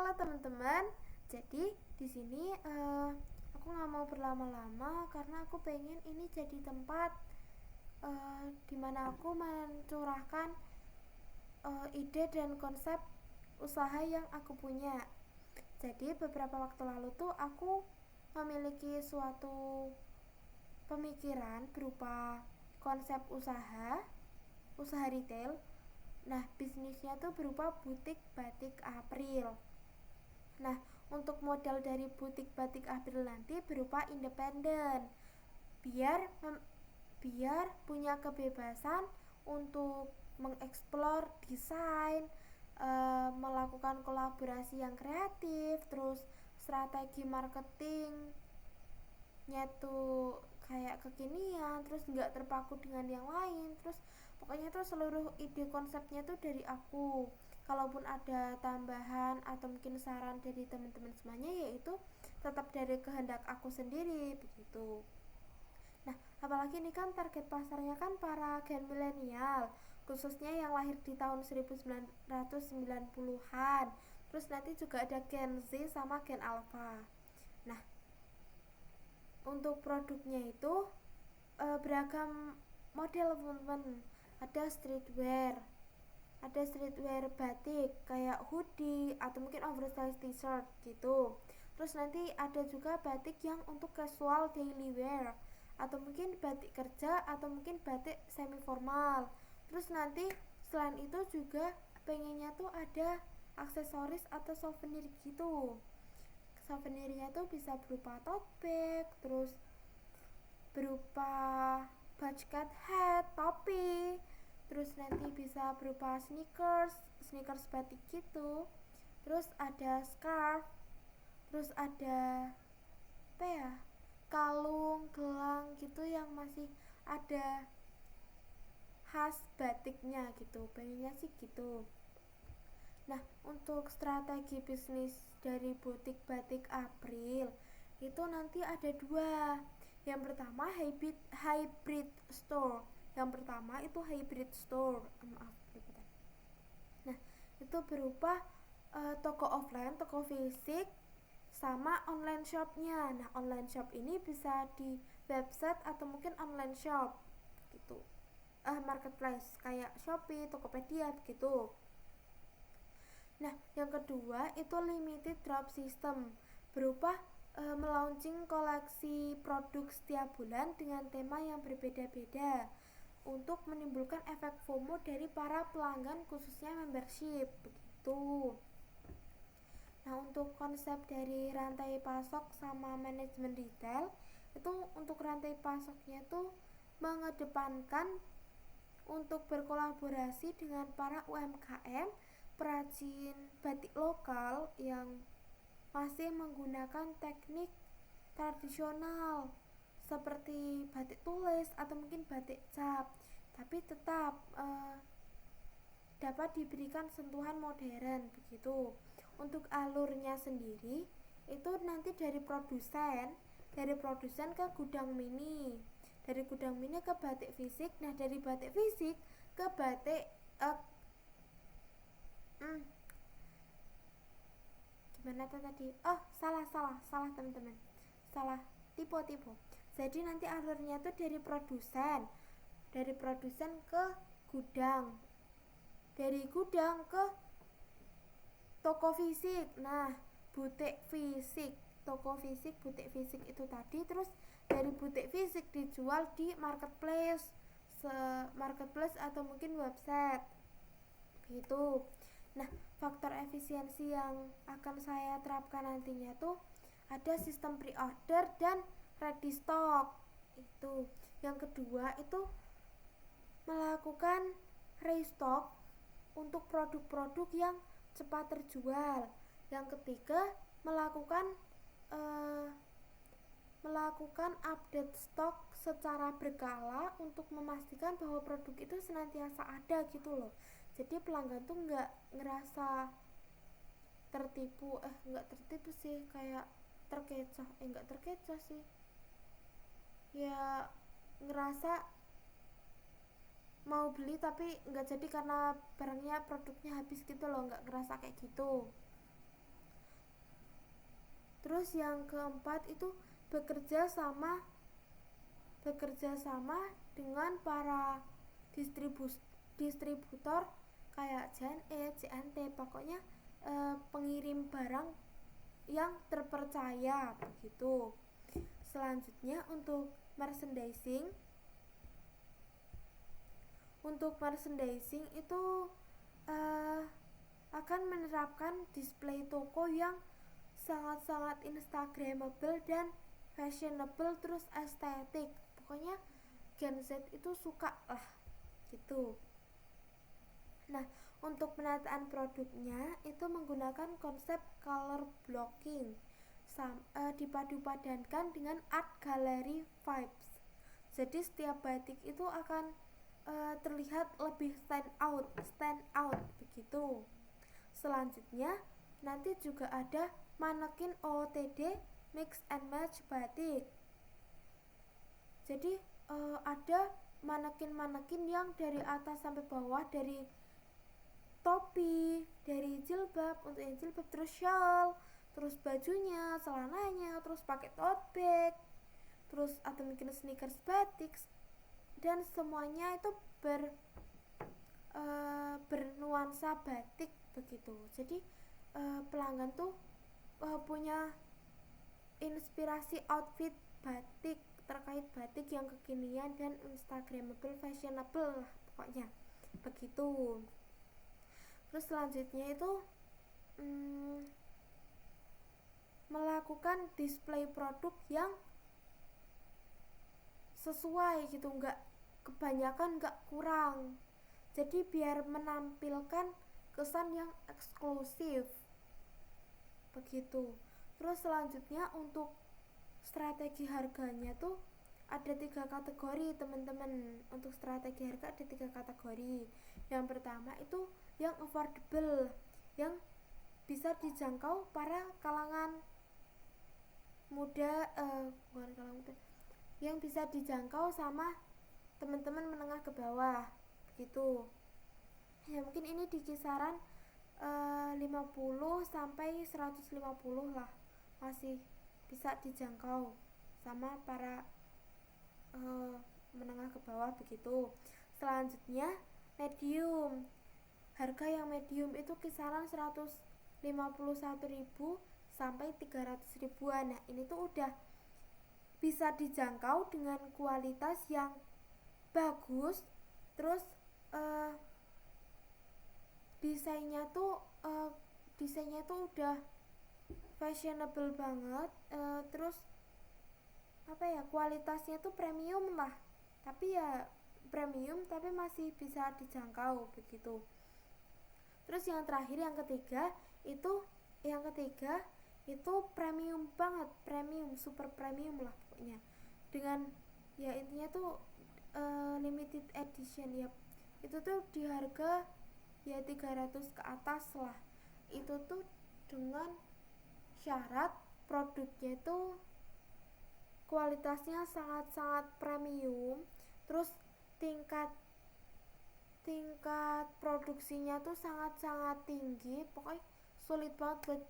Halo teman-teman, jadi di sini aku nggak mau berlama-lama karena aku pengen ini jadi tempat dimana aku mencurahkan ide dan konsep usaha yang aku punya. Jadi beberapa waktu lalu tuh aku memiliki suatu pemikiran berupa konsep usaha retail. Nah, bisnisnya tuh berupa butik batik April. Nah, untuk modal dari butik batik April nanti berupa independen. Biar biar punya kebebasan untuk mengeksplor desain, melakukan kolaborasi yang kreatif, terus strategi marketingnya tuh kayak kekinian, terus nggak terpaku dengan yang lain, terus pokoknya tuh seluruh ide konsepnya tuh dari aku. Kalaupun ada tambahan atau mungkin saran dari teman-teman semuanya, yaitu tetap dari kehendak aku sendiri begitu. Nah, apalagi ini kan target pasarnya kan para gen milenial, khususnya yang lahir di tahun 1990-an. Terus nanti juga ada Gen Z sama Gen Alpha. Nah, untuk produknya itu beragam model teman-teman. Ada streetwear batik kayak hoodie atau mungkin oversize t-shirt gitu. Terus nanti ada juga batik yang untuk casual daily wear atau mungkin batik kerja atau mungkin batik semi formal. Terus nanti selain itu juga pengennya tuh ada aksesoris atau souvenir gitu. Souvenirnya tuh bisa berupa tote bag, terus berupa bucket hat, topi, terus nanti bisa berupa sneakers batik gitu, terus ada scarf, terus ada apa ya, kalung, gelang gitu yang masih ada khas batiknya gitu, pengennya sih gitu. Nah, untuk strategi bisnis dari butik batik April itu nanti ada dua. Yang pertama hybrid store. Yang pertama itu hybrid store. Maaf, nah, itu berupa toko offline, toko fisik sama online shopnya. Nah, online shop ini bisa di website atau mungkin online shop gitu. Marketplace kayak Shopee, Tokopedia gitu. Nah, yang kedua itu limited drop system, berupa melaunching koleksi produk setiap bulan dengan tema yang berbeda-beda untuk menimbulkan efek FOMO dari para pelanggan, khususnya membership begitu. Nah, untuk konsep dari rantai pasok sama manajemen retail itu, untuk rantai pasoknya tuh mengedepankan untuk berkolaborasi dengan para UMKM perajin batik lokal yang masih menggunakan teknik tradisional seperti batik tulis atau mungkin batik cap, tapi tetap dapat diberikan sentuhan modern begitu. Untuk alurnya sendiri itu nanti dari produsen ke gudang mini, dari gudang mini ke batik fisik. Nah, dari batik fisik ke batik gimana tuh tadi, salah teman-teman, salah, tipe. Jadi nanti alurnya tuh dari produsen ke gudang, dari gudang ke toko fisik. Nah, butik fisik, toko fisik, butik fisik itu tadi. Terus dari butik fisik dijual di marketplace atau mungkin website gitu. Nah, faktor efisiensi yang akan saya terapkan nantinya tuh ada sistem pre-order dan ready stock itu. Yang kedua itu melakukan restock untuk produk-produk yang cepat terjual. Yang ketiga melakukan update stok secara berkala untuk memastikan bahwa produk itu senantiasa ada gitu loh. Jadi pelanggan tuh nggak ngerasa tertipu, nggak tertipu sih, kayak terkecoh, nggak terkecoh sih, ya ngerasa mau beli tapi nggak jadi karena produknya habis gitu loh, nggak ngerasa kayak gitu. Terus yang keempat itu bekerja sama dengan para distributor kayak JNE, JNT, pokoknya pengirim barang yang terpercaya begitu. Selanjutnya untuk merchandising itu uh, akan menerapkan display toko yang sangat-sangat instagramable dan fashionable, terus estetik. Pokoknya Gen Z itu suka lah gitu. Nah, untuk penataan produknya itu menggunakan konsep color blocking, dipadu-padankan dengan art gallery vibes. Jadi setiap batik itu akan terlihat lebih stand out begitu. Selanjutnya nanti juga ada manekin OOTD mix and match batik. Jadi ada manekin yang dari atas sampai bawah, dari topi, dari jilbab, untuk yang jilbab, terus shawl, terus bajunya, celananya, terus pakai tote bag, terus atau mungkin sneakers batik, dan semuanya itu bernuansa batik begitu. Jadi pelanggan tuh punya inspirasi outfit batik, terkait batik yang kekinian dan instagramable, fashionable lah pokoknya begitu. Terus selanjutnya itu melakukan display produk yang sesuai gitu, nggak kebanyakan, nggak kurang. Jadi biar menampilkan kesan yang eksklusif begitu. Terus selanjutnya untuk strategi harganya tuh ada 3 kategori teman-teman. Untuk strategi harga ada 3 kategori. Yang pertama itu yang affordable, yang bisa dijangkau para kalangan muda, bukan kalangan muda, yang bisa dijangkau sama teman-teman menengah ke bawah begitu. Ya mungkin ini di kisaran 50 sampai 150 lah, masih bisa dijangkau sama para menengah ke bawah begitu. Selanjutnya medium. Harga yang medium itu kisaran 151.000 sampai 300 ribuan. Nah, ini tuh udah bisa dijangkau dengan kualitas yang bagus, terus desainnya tuh udah fashionable banget, terus kualitasnya tuh premium lah, tapi ya premium tapi masih bisa dijangkau begitu. Terus yang terakhir yang ketiga itu premium banget, premium, super premium lah pokoknya, dengan ya intinya tuh limited edition ya. Itu tuh di harga ya 300 ke atas lah. Itu tuh dengan syarat produknya itu kualitasnya sangat-sangat premium, terus tingkat produksinya tuh sangat-sangat tinggi, pokoknya sulit banget buat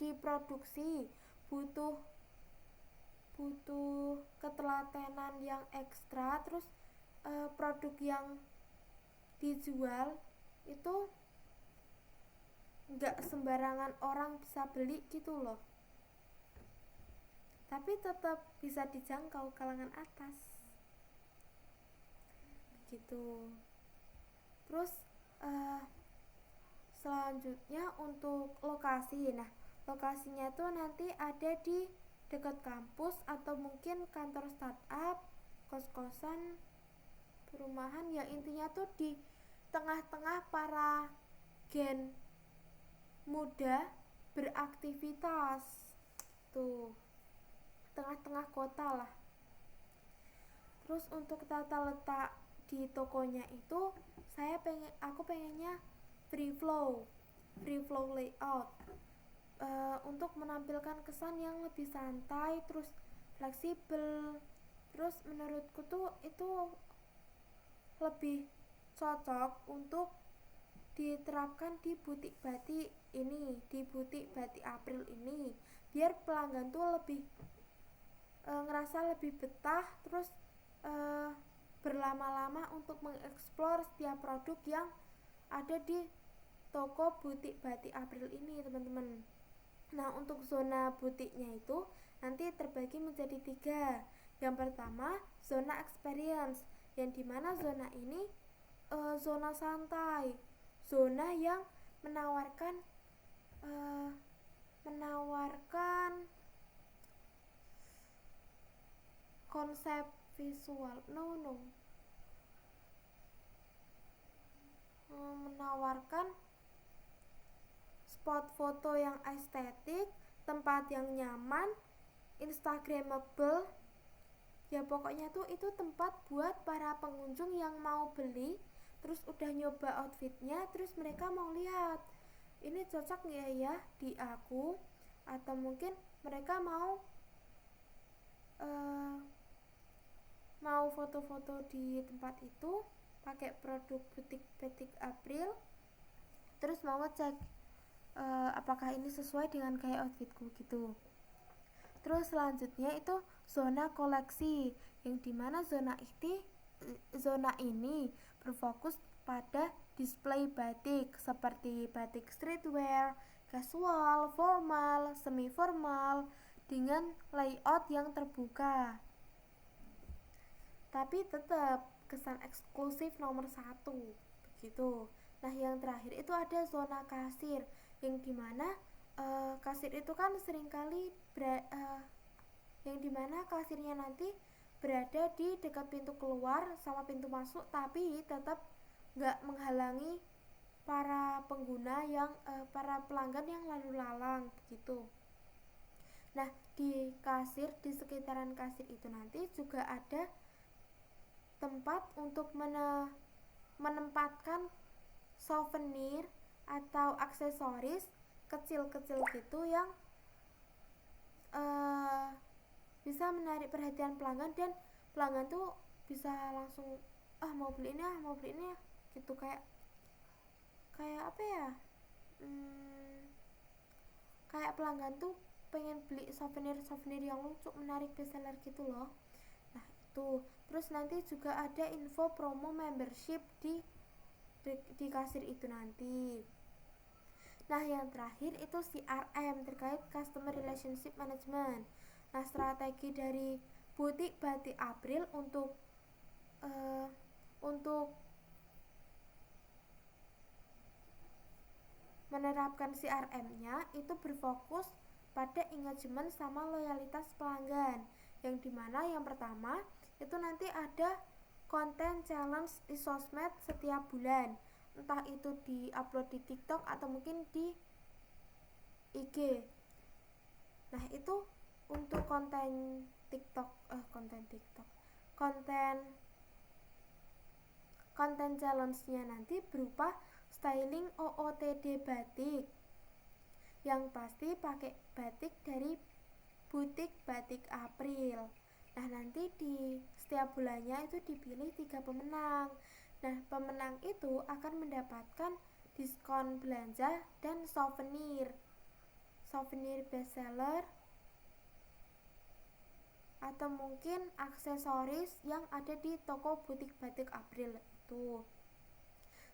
diproduksi, butuh ketelatenan yang ekstra. Terus produk yang dijual itu nggak sembarangan orang bisa beli gitu loh, tapi tetap bisa dijangkau kalangan atas gitu. Terus selanjutnya untuk lokasi. Nah, lokasinya tuh nanti ada di dekat kampus atau mungkin kantor startup, kos-kosan, perumahan, ya intinya tuh di tengah-tengah para gen muda beraktivitas tuh, tengah-tengah kota lah. Terus untuk tata letak di tokonya itu aku pengennya free flow layout, untuk menampilkan kesan yang lebih santai, terus fleksibel. Terus menurutku tuh itu lebih cocok untuk diterapkan di butik batik ini, di butik Batik April ini, biar pelanggan tuh lebih ngerasa lebih betah, terus berlama-lama untuk mengeksplor setiap produk yang ada di toko butik Batik April ini, teman-teman. Nah, untuk zona butiknya itu nanti terbagi menjadi 3. Yang pertama, zona experience, yang dimana zona ini zona santai, zona yang menawarkan konsep visual menawarkan spot foto yang estetik, tempat yang nyaman, instagramable. Ya pokoknya tuh itu tempat buat para pengunjung yang mau beli, terus udah nyoba outfitnya, terus mereka mau lihat ini cocok nggak ya di aku, atau mungkin mereka mau foto-foto di tempat itu pakai produk butik Batik April, terus mau ngecek apakah ini sesuai dengan gaya outfitku gitu. Terus selanjutnya itu zona koleksi, yang dimana zona ini berfokus pada display batik seperti batik streetwear, casual, formal, semi formal, dengan layout yang terbuka, tapi tetap kesan eksklusif nomor 1 begitu. Nah, yang terakhir itu ada zona kasir, yang dimana kasir itu kan seringkali yang dimana kasirnya nanti berada di dekat pintu keluar sama pintu masuk, tapi tetap nggak menghalangi para pengguna yang para pelanggan yang lalu lalang begitu. Nah, di sekitaran kasir itu nanti juga ada tempat untuk menempatkan souvenir atau aksesoris kecil-kecil gitu yang bisa menarik perhatian pelanggan, dan pelanggan tuh bisa langsung mau beli ini ya gitu, kayak apa ya, kayak pelanggan tuh pengen beli souvenir yang lucu, menarik, bestseller gitu loh. Nah itu, terus nanti juga ada info promo membership di kasir itu nanti. Nah, yang terakhir itu CRM, terkait Customer Relationship Management. Nah, strategi dari butik Batik April untuk menerapkan CRM-nya itu berfokus pada engagement sama loyalitas pelanggan, yang dimana yang pertama itu nanti ada konten challenge di sosmed setiap bulan, entah itu di-upload di TikTok atau mungkin di IG. Nah, itu untuk konten challenge-nya nanti berupa styling OOTD batik, yang pasti pakai batik dari butik Batik April. Nah, nanti di setiap bulannya itu dipilih 3 pemenang. Nah, pemenang itu akan mendapatkan diskon belanja dan souvenir bestseller, atau mungkin aksesoris yang ada di toko butik Batik April itu.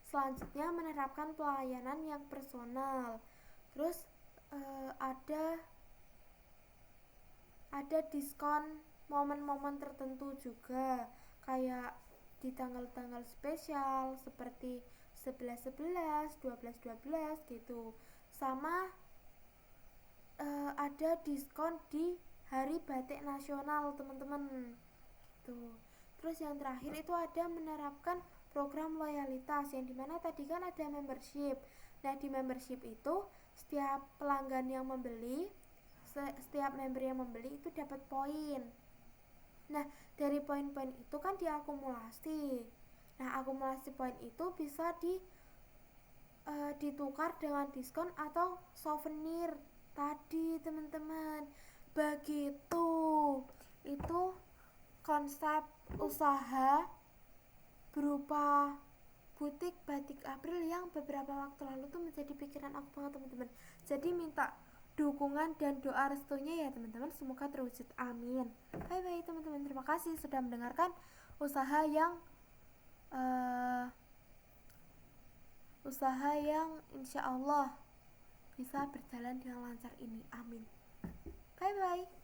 Selanjutnya menerapkan pelayanan yang personal. Terus ada diskon momen-momen tertentu juga, kayak di tanggal-tanggal spesial seperti 11/11, 12/12 gitu. Sama ada diskon di Hari Batik Nasional, teman-teman. Tuh. Terus yang terakhir itu ada menerapkan program loyalitas, yang dimana tadi kan ada membership. Nah, di membership itu setiap pelanggan yang membeli, setiap member yang membeli itu dapat poin. Nah, dari poin-poin itu kan diakumulasi. Nah, akumulasi poin itu bisa ditukar dengan diskon atau souvenir tadi, teman-teman. Begitu. Itu konsep usaha berupa butik batik April yang beberapa waktu lalu tuh menjadi pikiran aku banget teman-teman. Jadi minta dukungan dan doa restunya ya teman-teman, semoga terwujud, amin. Bye bye teman-teman, terima kasih sudah mendengarkan usaha yang insya Allah bisa berjalan dengan lancar ini, amin. Bye bye.